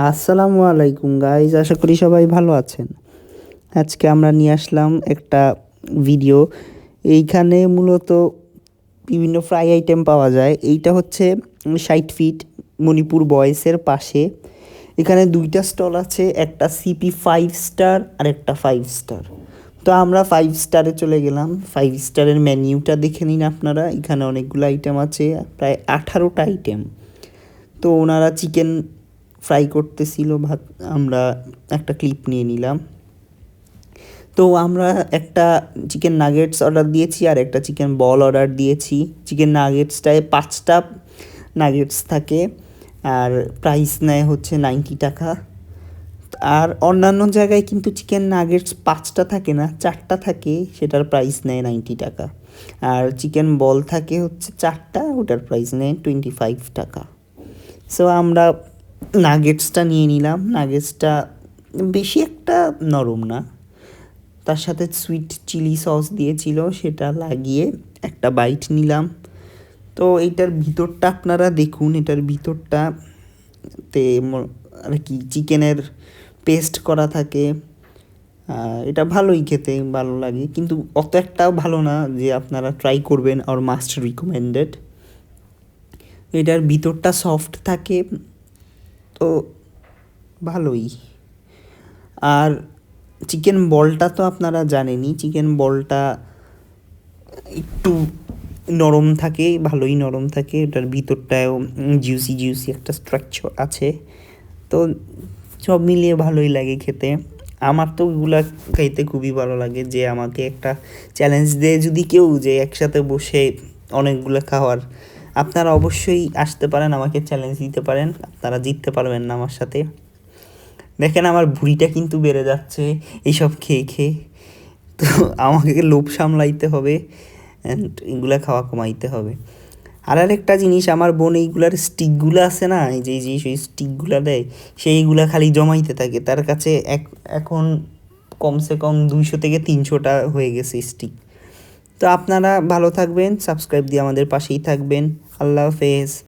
আসসালামু আলাইকুম গাইজ, আশা করি সবাই ভালো আছেন। আজকে আমরা নিয়ে আসলাম একটা ভিডিও। এইখানে মূলত বিভিন্ন ফ্রাই আইটেম পাওয়া যায়। এইটা হচ্ছে 60 ফিট মণিপুর বয়েসের পাশে। এখানে দুইটা স্টল আছে, একটা সিপি 5 স্টার আর একটা 5 স্টার। তো আমরা 5 স্টারে চলে গেলাম। 5 স্টারের মেনিউটা দেখে নিন আপনারা। এখানে অনেকগুলো আইটেম আছে, প্রায় 18টা আইটেম। তো ওনারা চিকেন ফ্রাই করতেছিল ভাত, আমরা একটা ক্লিপ নিয়ে নিলাম। তো আমরা একটা চিকেন নাগেটস অর্ডার দিয়েছি আর একটা চিকেন বল অর্ডার দিয়েছি। চিকেন নাগেটসটায় 5টা নাগেটস থাকে আর প্রাইস নেয় হচ্ছে 90 টাকা। আর অন্যান্য জায়গায় কিন্তু চিকেন নাগেটস 5টা থাকে না, 4টা থাকে, সেটার প্রাইস নেয় 90 টাকা। আর চিকেন বল থাকে হচ্ছে 4টা, ওটার প্রাইস নেয় 25 টাকা। সো আমরা নাগেটসটা নিয়ে নিলাম। নাগেটসটা বেশি একটা নরম না, তার সাথে সুইট চিলি সস দিয়েছিল, সেটা লাগিয়ে একটা বাইট নিলাম। তো এইটার ভিতরটা আপনারা দেখুন, এটার ভিতরটা তে আর কি চিকেনের পেস্ট করা থাকে। এটা ভালোই, খেতে ভালো লাগে, কিন্তু অত একটাও ভালো না যে আপনারা ট্রাই করবেন, আর মাস্ট রিকমেন্ডেড। এটার ভিতরটা সফট থাকে, তো ভালোই। আর চিকেন বলটা তো আপনারা জানেনই, চিকেন বলটা একটু নরম থাকে, ভালোই নরম থাকে। এটার ভিতরটাও জিউসি জিউসি একটা স্ট্রাকচার আছে। তো সব মিলিয়ে ভালোই লাগে খেতে। আমার তো ওগুলা খাইতে খুবই ভালো লাগে। যে আমাকে একটা চ্যালেঞ্জ দেয় যদি কেউ, যে একসাথে বসে অনেকগুলো খাওয়ার, আপনারা অবশ্যই আসতে পারেন, আমাকে চ্যালেঞ্জ দিতে পারেন। আপনারা জিততে পারবেন না আমার সাথে। দেখেন আমার ভুঁড়িটা কিন্তু বেড়ে যাচ্ছে এইসব খেয়ে খেয়ে। তো আমাকে লোভ সামলাইতে হবে অ্যান্ড এগুলা খাওয়া কমাইতে হবে। আর আরেকটা জিনিস, আমার বোন এইগুলার স্টিকগুলো আছে না, এই যে সেই স্টিকগুলো দেয়, সেইগুলা খালি জমাইতে থাকে। তার কাছে এখন কমসে কম 200 থেকে 300টা হয়ে গেছে স্টিক। তো আপনারা ভালো থাকবেন, সাবস্ক্রাইব দিয়ে আমাদের পাশেই থাকবেন। আল্লাহ হাফেজ।